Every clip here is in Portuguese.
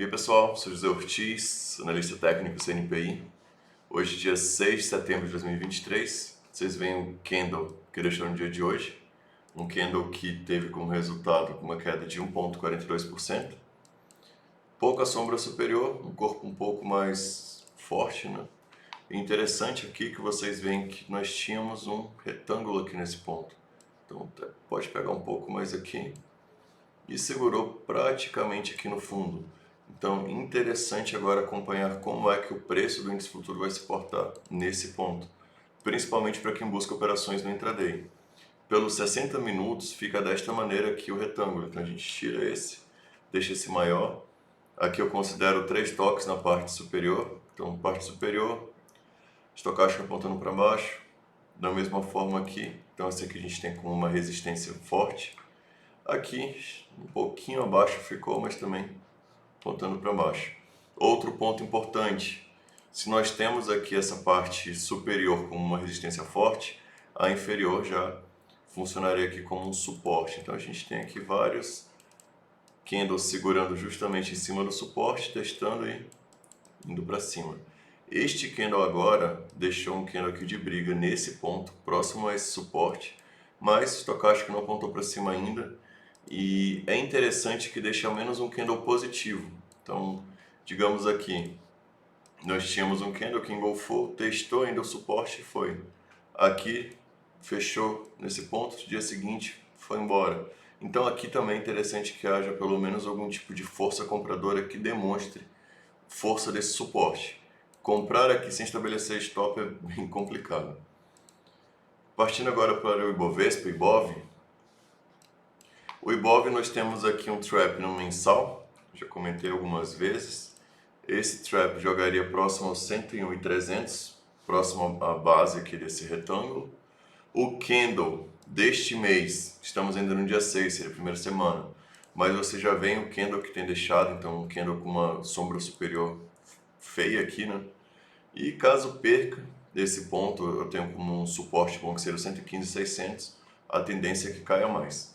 E aí pessoal, sou José Ortiz, analista técnico CNPI. Hoje, dia 6 de setembro de 2023, vocês veem o candle que deixou no dia de hoje. Um candle que teve como resultado uma queda de 1,42%. Pouca sombra superior, um corpo um pouco mais forte, né? E interessante aqui que vocês veem que nós tínhamos um retângulo aqui nesse ponto. Então pode pegar um pouco mais aqui. E segurou praticamente aqui no fundo. Então, interessante agora acompanhar como é que o preço do índice futuro vai se portar nesse ponto, principalmente para quem busca operações no intraday. Pelos 60 minutos fica desta maneira aqui o retângulo, então a gente tira esse, deixa esse maior. Aqui eu considero 3 toques na parte superior, então parte superior, estocástica apontando para baixo, da mesma forma aqui, então esse aqui a gente tem como uma resistência forte. Aqui, um pouquinho abaixo ficou, mas também apontando para baixo. Outro ponto importante, se nós temos aqui essa parte superior como uma resistência forte, a inferior já funcionaria aqui como um suporte. Então a gente tem aqui vários candles segurando justamente em cima do suporte, testando e indo para cima. Este candle agora deixou um candle aqui de briga nesse ponto, próximo a esse suporte, mas o estocástico não apontou para cima ainda. E é interessante que deixe ao menos um candle positivo. Então, digamos aqui, nós tínhamos um candle que engolfou, testou ainda o suporte e foi. Aqui, fechou nesse ponto, no dia seguinte foi embora. Então aqui também é interessante que haja pelo menos algum tipo de força compradora que demonstre força desse suporte. Comprar aqui sem estabelecer stop é bem complicado. Partindo agora para o Ibovespa, IBOV. O IBOV nós temos aqui um trap no mensal, já comentei algumas vezes. Esse trap jogaria próximo aos 101.300, próximo à base aqui desse retângulo. O candle deste mês, estamos ainda no dia 6, seria a primeira semana, mas você já vê o candle que tem deixado, então um candle com uma sombra superior feia aqui, né? E caso perca desse ponto, eu tenho como um suporte bom que seria 115.600, a tendência é que caia mais.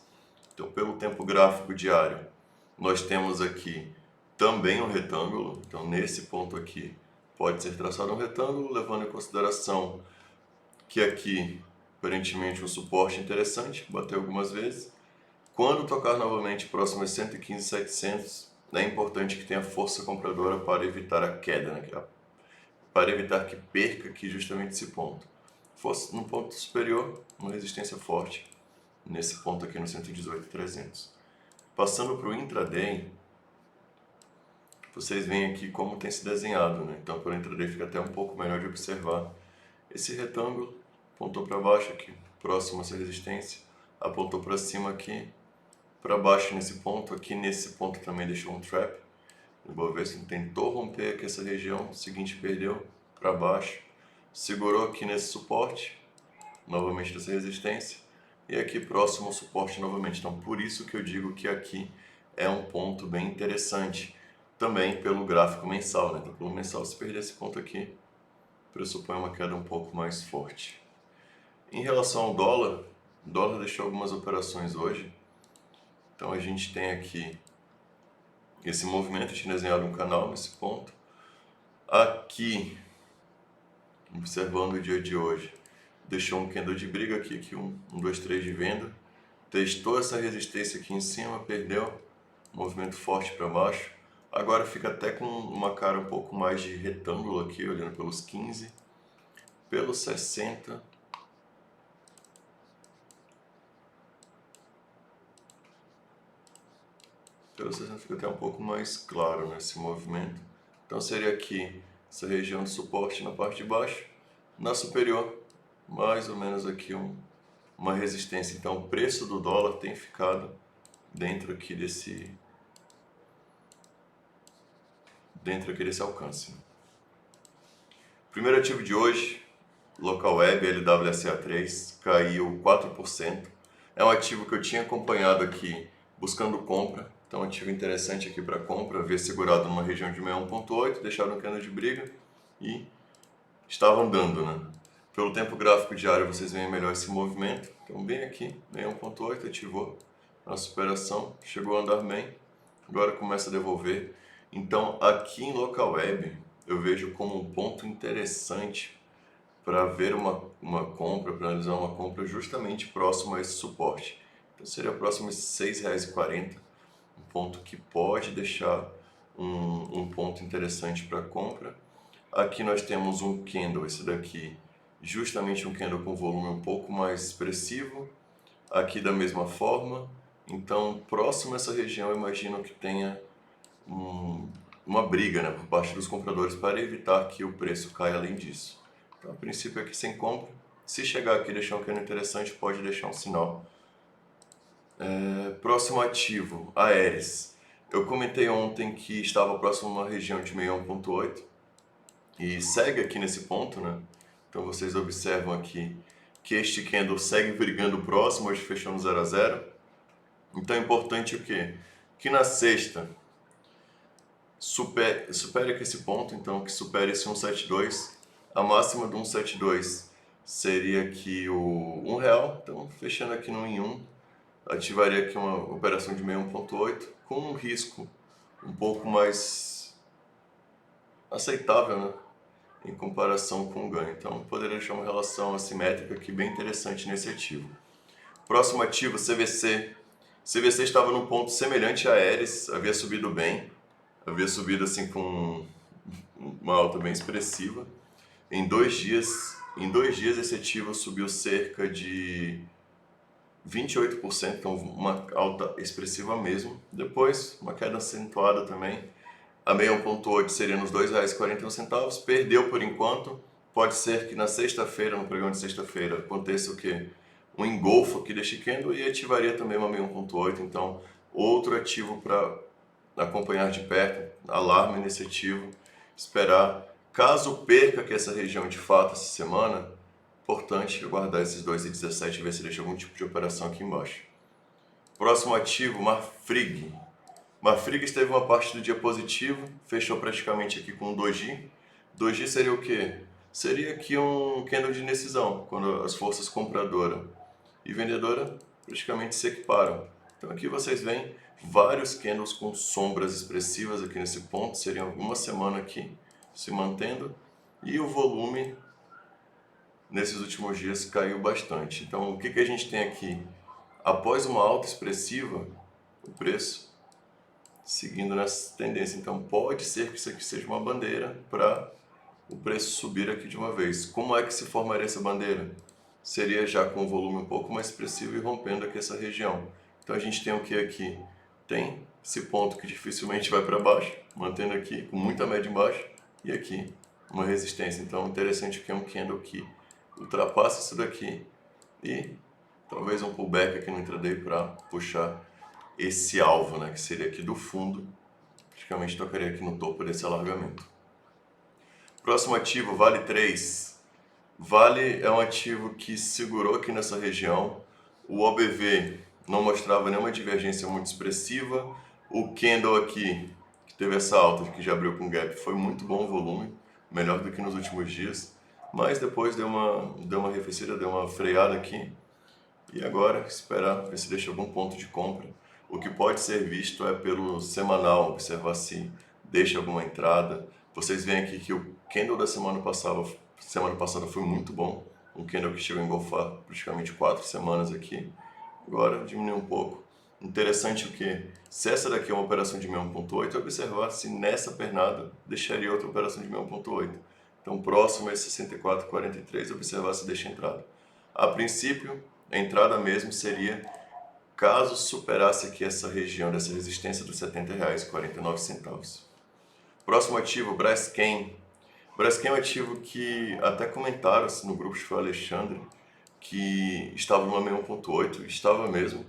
Então, pelo tempo gráfico diário, nós temos aqui também um retângulo. Então, nesse ponto aqui, pode ser traçado um retângulo, levando em consideração que aqui, aparentemente, um suporte interessante, bateu algumas vezes. Quando tocar novamente próximo a 115.700, é importante que tenha força compradora para evitar a queda, né? Para evitar que perca aqui justamente esse ponto. Fosse no ponto superior, uma resistência forte, nesse ponto aqui no 118.300. Passando para o intraday, vocês veem aqui como tem se desenhado, né? Então, para o intraday fica até um pouco melhor de observar. Esse retângulo apontou para baixo aqui, próximo a essa resistência, apontou para cima aqui, para baixo nesse ponto, aqui nesse ponto também deixou um trap. O Ibovespa tentou romper aqui essa região, o seguinte perdeu para baixo, segurou aqui nesse suporte, novamente dessa resistência, e aqui próximo ao suporte novamente. Então, por isso que eu digo que aqui é um ponto bem interessante, também pelo gráfico mensal, né? Então, pelo mensal, se perder esse ponto aqui, pressupõe uma queda um pouco mais forte. Em relação ao dólar, o dólar deixou algumas operações hoje. Então, a gente tem aqui esse movimento, eu tinha desenhado um canal nesse ponto. Aqui, observando o dia de hoje, deixou um candle de briga aqui, 1, 2, 3 de venda, testou essa resistência aqui em cima, perdeu, movimento forte para baixo, agora fica até com uma cara um pouco mais de retângulo aqui, olhando pelos 15, pelos 60, pelos 60 fica até um pouco mais claro nesse movimento. Então seria aqui essa região de suporte na parte de baixo, na superior, mais ou menos aqui uma resistência. Então o preço do dólar tem ficado dentro aqui desse alcance. Primeiro ativo de hoje, local web LWSA3, caiu 4%. É um ativo que eu tinha acompanhado aqui buscando compra, então ativo interessante aqui para compra, havia segurado numa região de 61.8, deixaram um candle de briga e estava andando, né? Pelo tempo gráfico diário vocês veem melhor esse movimento. Então bem aqui, 61.8, ativou a superação, chegou a andar bem, agora começa a devolver. Então, aqui em Local Web, eu vejo como um ponto interessante para ver uma compra, para analisar uma compra justamente próximo a esse suporte. Então, seria próximo a R$ 6,40, um ponto que pode deixar um ponto interessante para compra. Aqui nós temos um candle, esse daqui, justamente um candle com volume um pouco mais expressivo, aqui da mesma forma. Então, próximo a essa região, eu imagino que tenha uma briga, né, por parte dos compradores para evitar que o preço caia além disso. Então, a princípio aqui sem compra. Se chegar aqui e deixar um candle interessante, pode deixar um sinal. Próximo ativo, Aeres. Eu comentei ontem que estava próximo a uma região de 61,8 e segue aqui nesse ponto, né? Então vocês observam aqui que este candle segue brigando próximo, hoje fechou no 0 a 0. Então é importante o quê? Que na sexta supere aqui esse ponto, então que supere esse 172. A máxima do 172 seria aqui o R$1, então fechando aqui no 1 em 1, ativaria aqui uma operação de 61,8 com um risco um pouco mais aceitável, né, em comparação com o ganho. Então poderia deixar uma relação assimétrica aqui bem interessante nesse ativo. Próximo ativo, CVC. CVC estava num ponto semelhante a Aeres, havia subido bem, havia subido assim com uma alta bem expressiva. Em dois dias esse ativo subiu cerca de 28%, então uma alta expressiva mesmo. Depois, uma queda acentuada também. A 61,8 seria nos R$ 2,41, perdeu por enquanto. Pode ser que na sexta-feira, no pregão de sexta-feira, aconteça o quê? Um engolfo aqui deste candle e ativaria também uma 61,8. Então, outro ativo para acompanhar de perto, alarme nesse ativo, esperar. Caso perca aqui essa região de fato essa semana, importante guardar esses 2,17 e ver se deixa algum tipo de operação aqui embaixo. Próximo ativo, Marfrig. Marfrig esteve uma parte do dia positivo, fechou praticamente aqui com um doji. Doji seria o quê? Seria aqui um candle de indecisão, quando as forças compradora e vendedora praticamente se equiparam. Então aqui vocês veem vários candles com sombras expressivas aqui nesse ponto, seriam uma semana aqui se mantendo, e o volume nesses últimos dias caiu bastante. Então o que a gente tem aqui? Após uma alta expressiva, o preço seguindo nessa tendência. Então pode ser que isso aqui seja uma bandeira para o preço subir aqui de uma vez. Como é que se formaria essa bandeira? Seria já com um volume um pouco mais expressivo e rompendo aqui essa região. Então a gente tem o que aqui? Tem esse ponto que dificilmente vai para baixo, mantendo aqui com muita média embaixo, e aqui uma resistência. Então interessante que é um candle que ultrapassa isso daqui e talvez um pullback aqui no intraday para puxar esse alvo, né, que seria aqui do fundo, praticamente tocaria aqui no topo desse alargamento. Próximo ativo, Vale 3. Vale é um ativo que segurou aqui nessa região. O OBV não mostrava nenhuma divergência muito expressiva. O candle aqui, que teve essa alta, que já abriu com gap, foi muito bom o volume, melhor do que nos últimos dias. Mas depois deu uma arrefecida, deu uma freada aqui. E agora esperar ver se deixa algum ponto de compra. O que pode ser visto é pelo semanal, observar se deixa alguma entrada. Vocês veem aqui que o candle da semana passada foi muito bom. Um candle que chegou a engolfar praticamente 4 semanas aqui. Agora diminuiu um pouco. Interessante o que? Se essa daqui é uma operação de 61,8, observar se nessa pernada deixaria outra operação de 61,8. Então próximo a esse 64,43, observar se deixa entrada. A princípio, a entrada mesmo seria caso superasse aqui essa região dessa resistência dos R$ 70,49. Próximo ativo, Braskem. Braskem é um ativo que até comentaram no grupo, foi o Alexandre, que estava no 61,8, estava mesmo.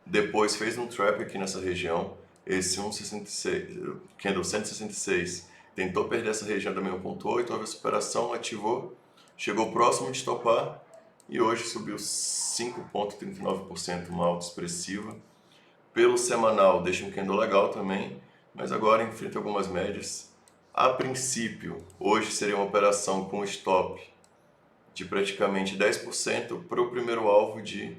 Depois fez um trap aqui nessa região, esse 166, candle 166, tentou perder essa região da 61,8, houve a superação, ativou, chegou próximo de topar, e hoje subiu 5,39%, uma alta expressiva. Pelo semanal deixa um candle legal também, mas agora enfrenta algumas médias. A princípio, hoje seria uma operação com stop de praticamente 10% para o primeiro alvo de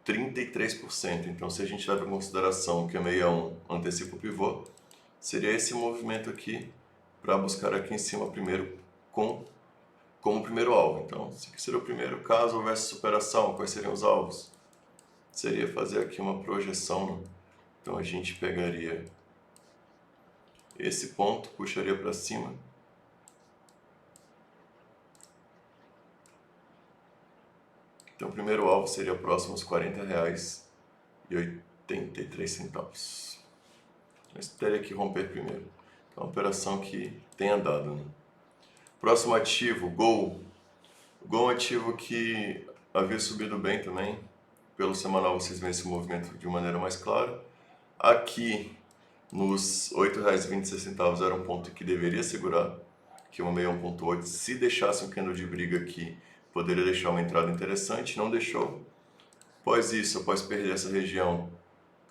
33%. Então se a gente leva em consideração que a 61 antecipa o pivô, seria esse movimento aqui para buscar aqui em cima primeiro como primeiro alvo. Então, esse aqui seria o primeiro. Caso houvesse superação, quais seriam os alvos? Seria fazer aqui uma projeção, né? Então a gente pegaria esse ponto, puxaria para cima. Então o primeiro alvo seria próximo aos R$40,83. Mas teria que romper primeiro. Então é uma operação que tem andado, né? Próximo ativo, Gol. Gol é um ativo que havia subido bem também. Pelo semanal vocês veem esse movimento de maneira mais clara. Aqui nos R$8,26 era um ponto que deveria segurar, que é uma 61.8. Se deixasse um candle de briga aqui, poderia deixar uma entrada interessante, não deixou. Após isso, após perder essa região,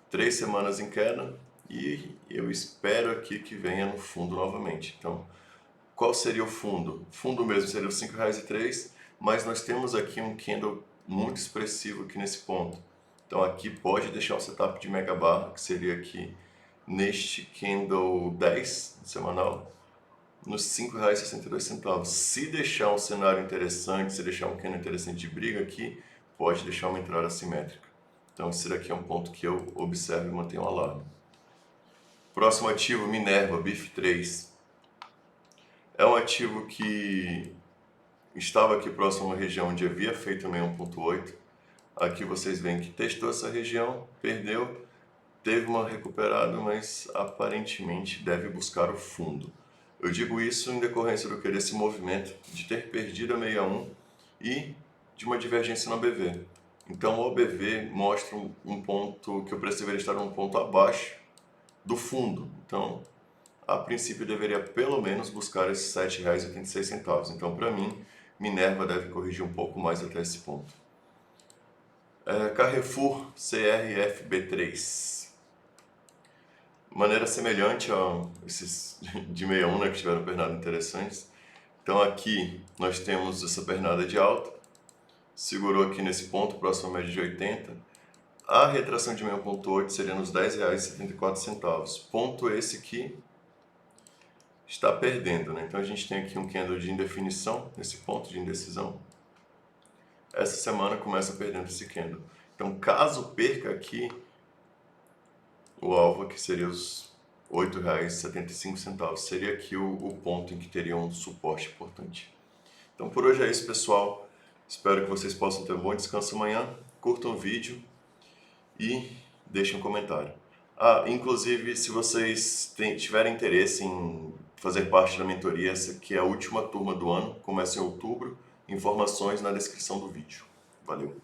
3 semanas em queda, e eu espero aqui que venha no fundo novamente. Então, qual seria o fundo? O fundo mesmo seria os R$5,03, mas nós temos aqui um candle muito expressivo aqui nesse ponto. Então aqui pode deixar o setup de mega barra, que seria aqui neste candle 10 semanal, nos R$5,62. Se deixar um cenário interessante, se deixar um candle interessante de briga aqui, pode deixar uma entrada assimétrica. Então esse daqui é um ponto que eu observo e mantenho um alarme. Próximo ativo, Minerva, BIF3. É um ativo que estava aqui próximo a uma região onde havia feito 61.8. Aqui vocês veem que testou essa região, perdeu, teve uma recuperada, mas aparentemente deve buscar o fundo. Eu digo isso em decorrência do que desse movimento de ter perdido a 61 e de uma divergência na BV. Então o OBV mostra um ponto que o preço deveria estar um ponto abaixo do fundo. Então, a princípio deveria pelo menos buscar esses R$7,86. Então, para mim, Minerva deve corrigir um pouco mais até esse ponto. Carrefour CRFB3. Maneira semelhante a esses de 61, né, que tiveram pernada interessantes. Então aqui nós temos essa pernada de alta, segurou aqui nesse ponto, próximo à média de 80. A retração de 61.8 seria nos R$10,74. Ponto esse que está perdendo, né? Então a gente tem aqui um candle de indefinição, nesse ponto de indecisão. Essa semana começa perdendo esse candle. Então caso perca aqui, o alvo aqui seria os R$8,75. Seria aqui o ponto em que teria um suporte importante. Então por hoje é isso, pessoal. Espero que vocês possam ter um bom descanso amanhã. Curtam o vídeo e deixem um comentário. Inclusive, se vocês tiverem interesse em fazer parte da mentoria, essa aqui é a última turma do ano, começa em outubro. Informações na descrição do vídeo. Valeu!